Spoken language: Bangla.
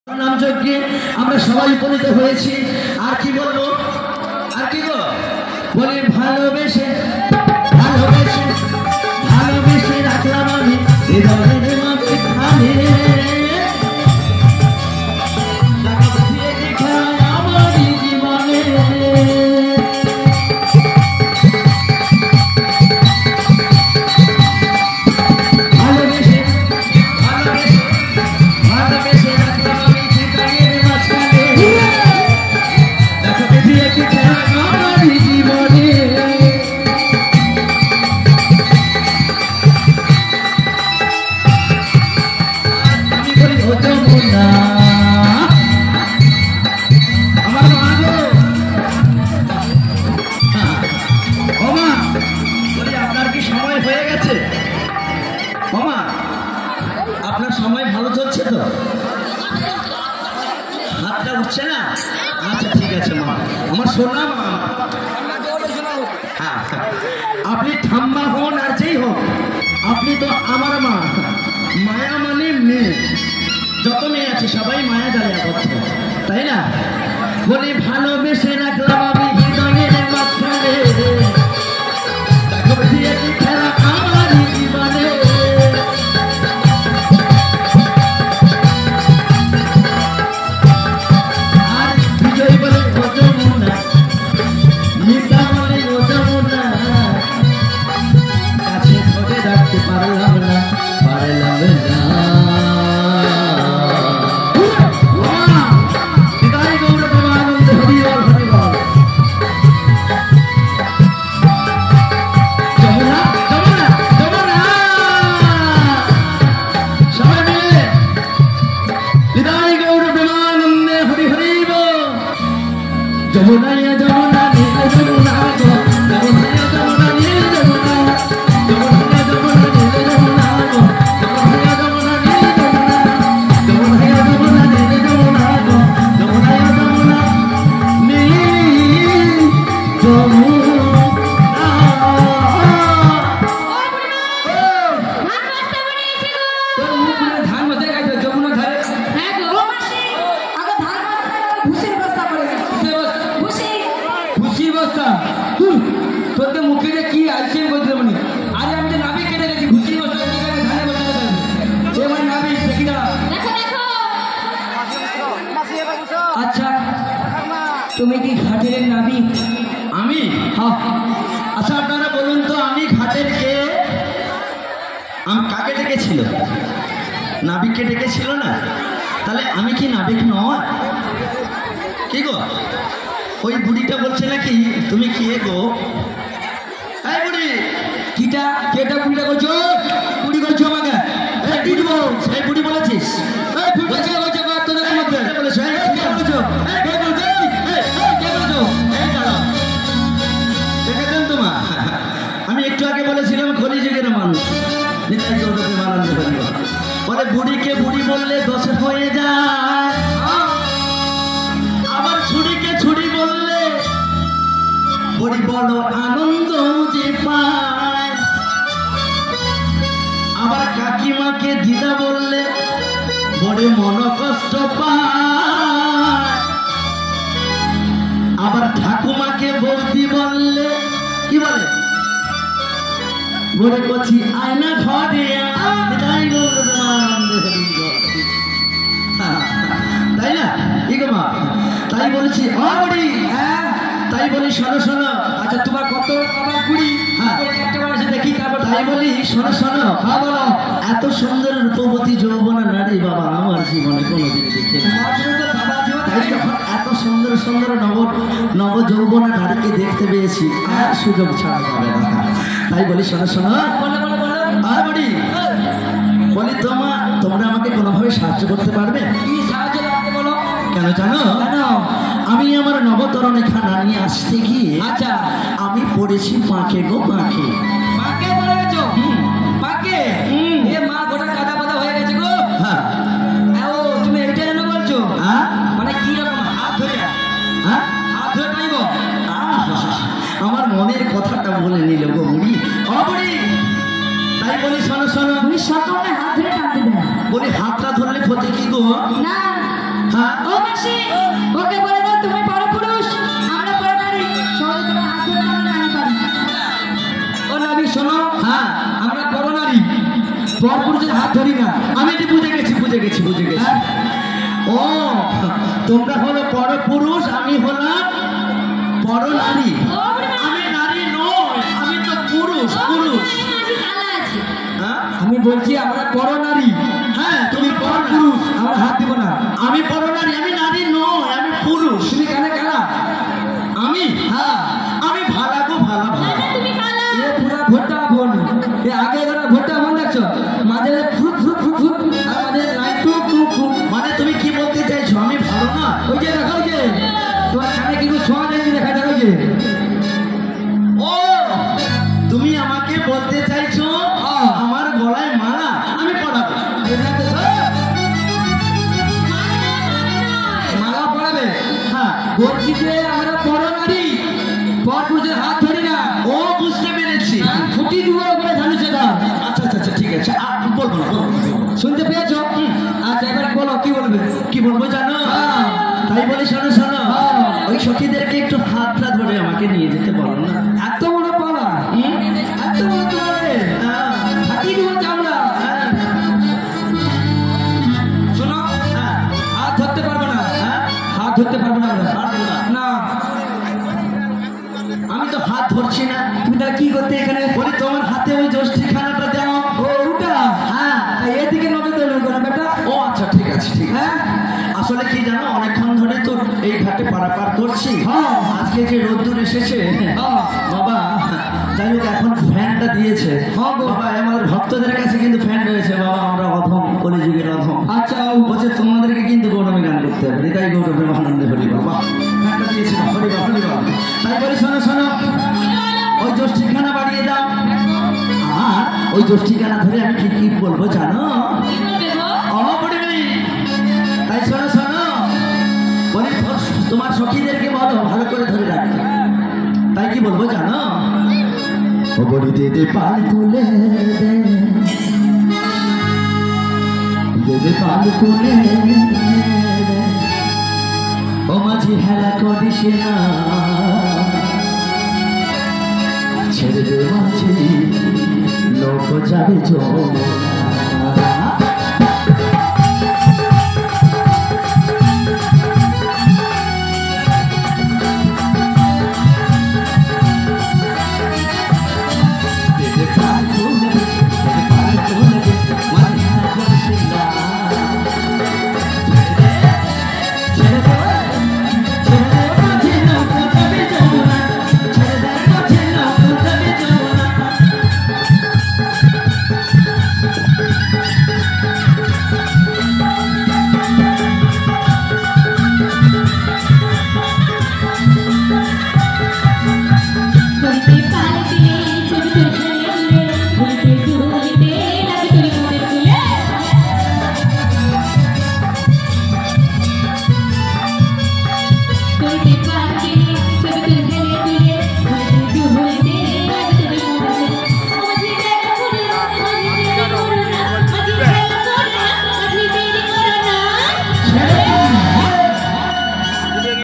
नाम যজ্ঞে আমরা সবাই উপনীত হয়েছি। আর কি বলবো, আর কি গো বলে ভালোবেসে ভালোবেসে ভালোবেসে রাখলাম আমি হৃদয়ের মাঝখানে। আপনার সময় ভালো চলছে তো? হাতটা উঠছে না? আচ্ছা ঠিক আছে মা, আমার সোনা মা। হ্যাঁ, আপনি ঠাম্মা হন আর যেই হোক, আপনি তো আমার মা। মায়া মানে মেয়ে, যত মেয়ে আছে সবাই মায়া জালে আবদ্ধ, তাই না? বলি ভালোবেসে রাখলাম আমি হৃদয়ের মাঝখানে, দেখো দিয়েছি খেলা আমার জীবনে। পারলাম না পারলাম না হৃদয় গৌরব আনন্দ হরি বল হরি বল। যমুনা যমুনা যমুনা সবাই মিলে হৃদয় গৌরব আনন্দে হরি হরি বল। যমুনা যমুনা নীল যমুনা গো যমুনা যমুনা নীল যমুনা তোকে মুখে কি আসছে বলতে পারি। আরে আমি তো নাবি কেটে গেছি, ঘুষি বসে ধানে বসে এবার নাবি দেখি না। আচ্ছা তুমি কি ঘাটের নাবি? আমি? হ্যাঁ। আচ্ছা আপনারা বলুন তো, আমি ঘাটের কে? আমি কাকে ডেকেছিল? নাবিককে ডেকেছিল না? তাহলে আমি কি নাবিক নয়? কি গো ওই বুড়িটা বলছে নাকি তুমি কি গো? এই বুড়ি কিটা কেটা বুড়িটা করছো? বুড়ি করছো আমাকে? এই বুড়িবো সেই বুড়ি বলেছিস? এই বুড়ি বলছে বাদ তো দেখো মধ্যে বলেছ এই কি বলেছো? এই কে বলছো? এই কে বলছো? এই দাঁড়া দেখেছেন তোমা, আমি একটু আগে বলেছিলাম কলিযুগের মানুষ নিতাই গৌরবে আনন্দ হরি বলে বুড়িকে বুড়ি বললে দোষ হয়ে যায়, আবার ছুরিকে ছুরি বললে বড়ি বড় আনন্দ যে পায়, আবার কাকিমাকে দিদা বললে বড় মন কষ্ট পায়, আবার ঠাকুমাকে বৌদি বললে কি বলে বড় কচি আয়না ঘরে তাই না? কি গো মা, তাই বলেছি বড়ি। হ্যাঁ তাই বলি শোনো শোনো। আচ্ছা তোমার কত আমার কুড়ি? হ্যাঁ একটা মানুষে দেখি তারপর তাই বলি শোনো শোনো। হ্যাঁ বলো। এত সুন্দর রূপবতী যৌবনা নারী বাবা আমার জীবনে কোনোদিন দেখে তাই যখন এত সুন্দর সুন্দর নব যৌবনা নারীকে দেখতে পেয়েছি আর সুযোগ ছাড়া যাবে না। তাই বলি শোনো শোনো বড়ি বলি তোমরা আমাকে কোনোভাবে সাহায্য করতে পারবে? কি সাহায্য লাগবে বলো? কেন জানো? কেন? আমি আমার নবতরণে খানা নিয়ে আসতে গিয়ে আচ্ছা আমি পড়েছি পাঁকে গো পাঁকে। পাঁকে পড়ে গেছো? পাঁকে? এ মা গোটা কাদা পাতা হয়ে গেছে গো। হ্যাঁ ও তুমি এইটা কেন বলছো? হ্যাঁ মানে কি রকম হাত ধরে? হ্যাঁ হাত ধরে পাইব? আমার মনের কথাটা বলে নিল গো বুড়ি। ও বুড়ি তাই বলি শোনো শোনো, তুমি সকলে হাত ধরে টানতে দেন। বলি হাতটা ধরলে ক্ষতি কি গো? না ওকে বলে দাও তুমি পরপুরুষ, আমরা পরনারী, সহজে তোমার হাত ধরতে আমরা নারী পারি। ও নারী শোনো, হ্যাঁ আমরা পরনারী, পরপুরুষের হাত ধরি না। আমি এটি বুঝে গেছি। ও তোমরা হলো পরপুরুষ, আমি হলাম পরনারী। আমি নারী নই, আমি তো পুরুষ। হ্যাঁ আমি বলছি আমরা পরনারী। হ্যাঁ তুমি পরপুরুষ, আমরা হাত দিব না। আমি পরনারী, আমি নারী নই, আমি পুরুষ। তুমি কানে কালা? আমি হ্যাঁ আমি ভালা গো ভালা। এ পুরা ভোটটা বোন, এ আগে যারা ভোটটা বোন দেখছো, মাঝে ফুট ফুট ফুট ফুট আর মাঝে লাইট টুক টুক টুক। মানে তুমি কি বলতে চাইছো আমি ভালো না? ওই যে দেখো, যে তোমার কানে কিন্তু শোয়া যায়, দেখা যাবে যে। ও তুমি আমাকে বলতে চাইছো আমার গলায় মালা আমি পরাবো? মালা পরাবে? হ্যাঁ বলছি যে আমরা পরনারী, পরপুরুষের হাত ধরি না। ও বুঝতে পেরেছি, ছুটি দিব করে ধানুষে দাও। আচ্ছা ঠিক আছে, বলবো না। শুনতে পেয়েছো? আচ্ছা এবার বলো, কি বলবে? কি বলবো জানো? তাই বলি শোনো ওই সখীদেরকে একটু হাতটা ধরে আমাকে নিয়ে যেতে বলো না। এত বড় পালা, এত বড় তোমারে থাকি দিব আমরা। শোনো, হাত ধরতে পারবো না। হাত ধরতে পারবো না আমরা। না আমি তো হাত ধরছি না। তুমি তাহলে কি করতে এখানে? বলি তোমার হাতে ওই যষ্টিখানাটা দাও। ও ওটা? হ্যাঁ এদিকে নজর দেবে না বেটা। ও আচ্ছা ঠিক আছে। হ্যাঁ আসলে কি জানো, অনেকক্ষণ ধরে তো এই ঘাটে পারাপার করছি। আজকে যে রোদ্দুর এসেছে বাবা, যাই হোক এখন ফ্যানটা দিয়েছে বাবা। আমাদের ভক্তদের কাছে কিন্তু ফ্যান রয়েছে বাবা, আমরা অধম, কলিযুগের অধম। আচ্ছা বলছে তোমাদেরকে কিন্তু গৌরবে গান করতে হবে, তাই গৌরবে আনন্দে হরি বাবা ফ্যানটা দিয়েছে। হরি বাবা তাই বলি শোনো ওই যষ্টিখানা বাড়িয়ে দাও। আর ওই যষ্টিখানা ধরে আমি কি বলবো জানো? তাই শোনো বলি তোমার সখীদেরকে বলো ভালো করে ধরে রাখতে। তাই কি বলবো জানো? ও বলি দে পাল তুলে দে পাল তুলে, ও মাঝি হেলা করিস না, ছেড়ে দে মাঝি লোক যাবে